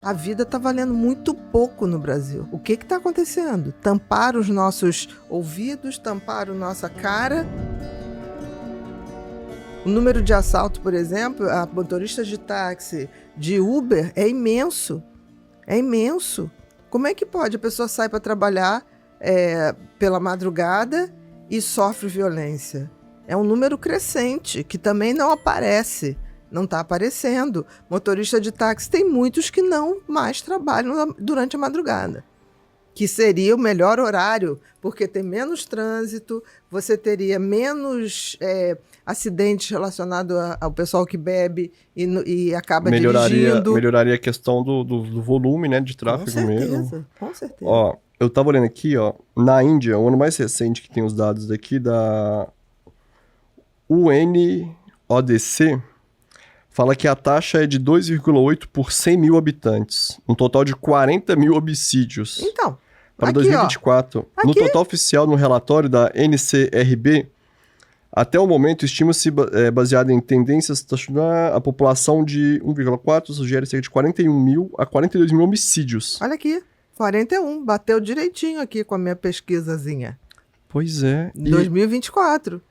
A vida está valendo muito pouco no Brasil. O que está acontecendo? Tamparam os nossos ouvidos, tamparam nossa cara. O número de assalto, por exemplo, a motoristas de táxi, de Uber, é imenso. É imenso. Como é que pode? A pessoa sai para trabalhar pela madrugada e sofre violência. É um número crescente, que também não aparece. Não está aparecendo. Motorista de táxi tem muitos que não mais trabalham durante a madrugada, que seria o melhor horário, porque tem menos trânsito, você teria menos acidentes relacionados ao pessoal que bebe e acaba dirigindo. Melhoraria a questão do volume, né, de tráfego mesmo. Com certeza. Ó, eu tava olhando aqui, ó, na Índia, o ano mais recente que tem os dados daqui da UNODC, fala que a taxa é de 2,8 por 100 mil habitantes. Um total de 40 mil homicídios. Então, para aqui, 2024. ó, no total oficial, no relatório da NCRB, até o momento, estima-se, baseado em tendências, a população de 1,4 sugere cerca de 41 mil a 42 mil homicídios. Olha aqui, 41. Bateu direitinho aqui com a minha pesquisazinha. Pois é. 2024.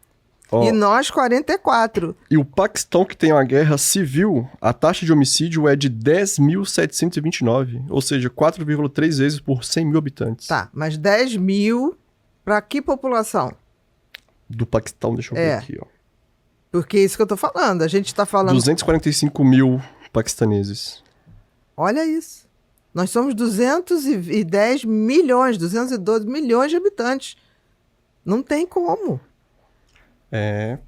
Ó, e nós, 44. E o Paquistão, que tem uma guerra civil, a taxa de homicídio é de 10.729, ou seja, 4,3 vezes por 100 mil habitantes. Tá, mas 10 mil para que população? Do Paquistão, deixa eu ver aqui, ó. Porque é isso que eu tô falando, a gente tá falando... 245 mil paquistaneses. Olha isso. Nós somos 210 milhões, 212 milhões de habitantes. Não tem como.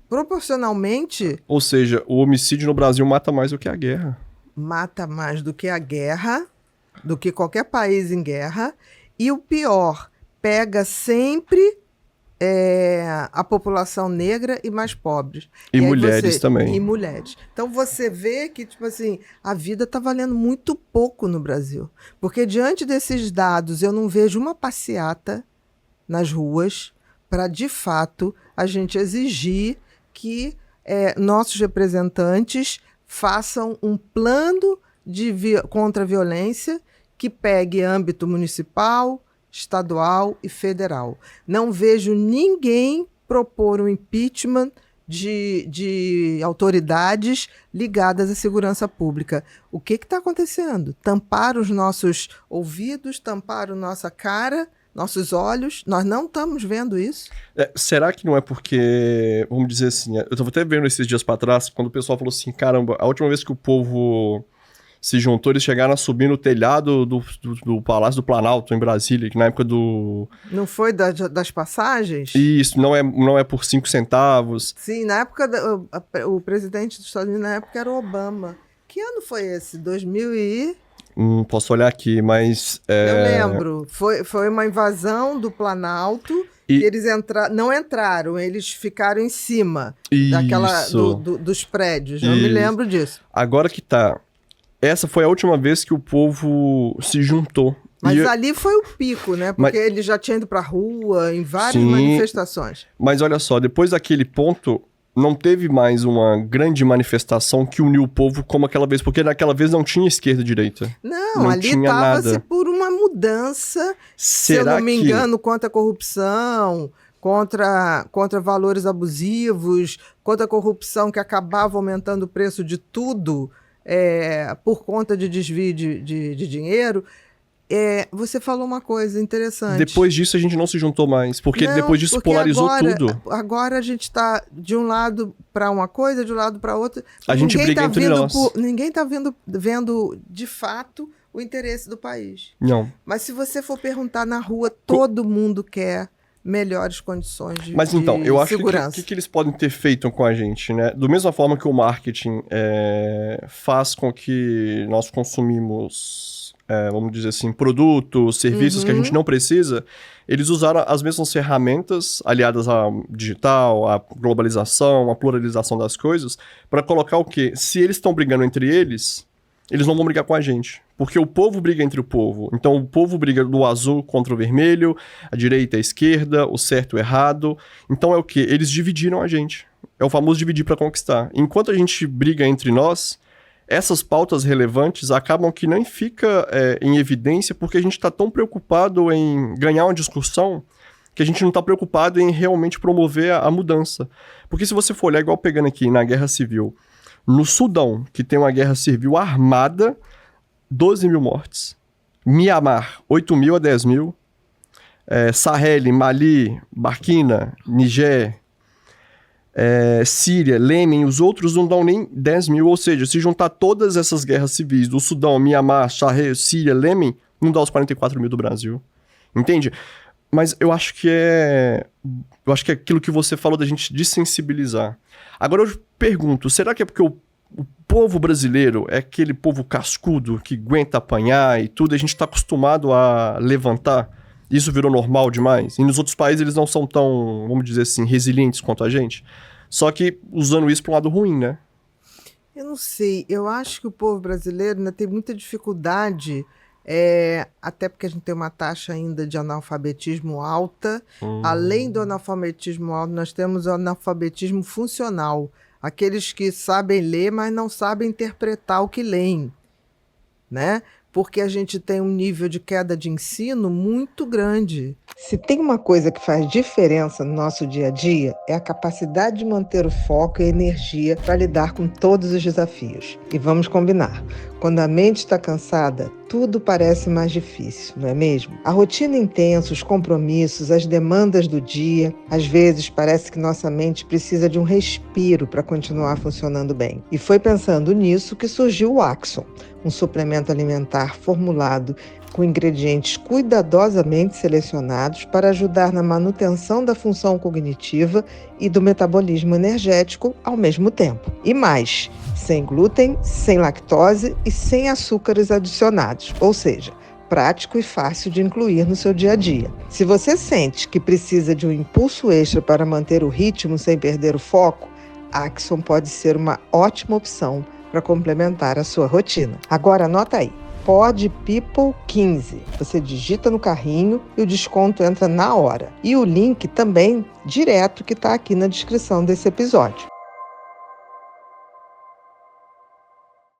Proporcionalmente... Ou seja, o homicídio no Brasil mata mais do que a guerra. Mata mais do que a guerra, do que qualquer país em guerra. E o pior, pega sempre a população negra e mais pobres. E mulheres também. E mulheres. Então você vê que, tipo assim, a vida está valendo muito pouco no Brasil. Porque diante desses dados, eu não vejo uma passeata nas ruas para, de fato, a gente exigir que nossos representantes façam um plano contra a violência que pegue âmbito municipal, estadual e federal. Não vejo ninguém propor um impeachment de autoridades ligadas à segurança pública. O que está acontecendo? Tamparam os nossos ouvidos, tamparam nossa cara, nossos olhos, nós não estamos vendo isso. Será que não é porque, vamos dizer assim, eu estava até vendo esses dias para trás, quando o pessoal falou assim, caramba, a última vez que o povo se juntou, eles chegaram a subir no telhado do Palácio do Planalto, em Brasília, que na época do... Não foi das passagens? Isso, não é por 5 centavos. Sim, na época, o presidente dos Estados Unidos na época era o Obama. Que ano foi esse? 2000 e... Posso olhar aqui, mas... Eu lembro. Foi uma invasão do Planalto e eles não entraram, eles ficaram em cima dos prédios. Eu me lembro disso. Agora que tá... Essa foi a última vez que o povo se juntou. Mas ali foi o pico, né? Porque ele já tinha ido pra rua em várias manifestações. Mas olha só, depois daquele ponto... Não teve mais uma grande manifestação que uniu o povo como aquela vez, porque naquela vez não tinha esquerda e direita. Não ali estava-se por uma mudança, se eu não me engano, contra a corrupção, contra valores abusivos, contra a corrupção que acabava aumentando o preço de tudo por conta de desvio de dinheiro. Você falou uma coisa interessante. Depois disso a gente não se juntou mais, porque depois disso polarizou tudo. Agora a gente está de um lado para uma coisa, de um lado para outra. A gente briga entre nós. Ninguém está vendo de fato o interesse do país. Não. Mas se você for perguntar na rua, todo mundo quer melhores condições de segurança. Mas então, eu acho que eles podem ter feito com a gente, né? Da mesma forma que o marketing faz com que nós consumimos... vamos dizer assim, produtos, serviços que a gente não precisa, eles usaram as mesmas ferramentas aliadas ao digital, à globalização, à pluralização das coisas, para colocar o quê? Se eles estão brigando entre eles não vão brigar com a gente. Porque o povo briga entre o povo. Então o povo briga do azul contra o vermelho, a direita e a esquerda, o certo e o errado. Então é o quê? Eles dividiram a gente. É o famoso dividir para conquistar. Enquanto a gente briga entre nós... essas pautas relevantes acabam que nem fica em evidência porque a gente está tão preocupado em ganhar uma discussão que a gente não está preocupado em realmente promover a mudança. Porque se você for olhar, igual pegando aqui na Guerra Civil, no Sudão, que tem uma guerra civil armada, 12 mil mortes. Mianmar, 8 mil a 10 mil. Sahel, Mali, Burkina, Niger, Síria, Iêmen, os outros não dão nem 10 mil. Ou seja, se juntar todas essas guerras civis do Sudão, Mianmar, Sahel, Síria, Iêmen, não dá os 44 mil do Brasil. Entende? Mas eu acho que é aquilo que você falou da gente desensibilizar. Agora eu pergunto, será que é porque o povo brasileiro é aquele povo cascudo que aguenta apanhar e tudo, e a gente está acostumado a levantar? Isso virou normal demais? E nos outros países eles não são tão, vamos dizer assim, resilientes quanto a gente? Só que usando isso para um lado ruim, né? Eu não sei, eu acho que o povo brasileiro ainda tem muita dificuldade, até porque a gente tem uma taxa ainda de analfabetismo alta. Além do analfabetismo alto, nós temos o analfabetismo funcional. Aqueles que sabem ler, mas não sabem interpretar o que leem, né? Porque a gente tem um nível de queda de ensino muito grande. Se tem uma coisa que faz diferença no nosso dia a dia, é a capacidade de manter o foco e a energia para lidar com todos os desafios. E vamos combinar, quando a mente está cansada, tudo parece mais difícil, não é mesmo? A rotina intensa, os compromissos, as demandas do dia, às vezes parece que nossa mente precisa de um respiro para continuar funcionando bem. E foi pensando nisso que surgiu o Axon, um suplemento alimentar formulado com ingredientes cuidadosamente selecionados para ajudar na manutenção da função cognitiva e do metabolismo energético ao mesmo tempo. E mais, sem glúten, sem lactose e sem açúcares adicionados, ou seja, prático e fácil de incluir no seu dia a dia. Se você sente que precisa de um impulso extra para manter o ritmo sem perder o foco, Axon pode ser uma ótima opção para complementar a sua rotina. Agora anota aí, PodPeople15. Você digita no carrinho e o desconto entra na hora. E o link também direto que está aqui na descrição desse episódio.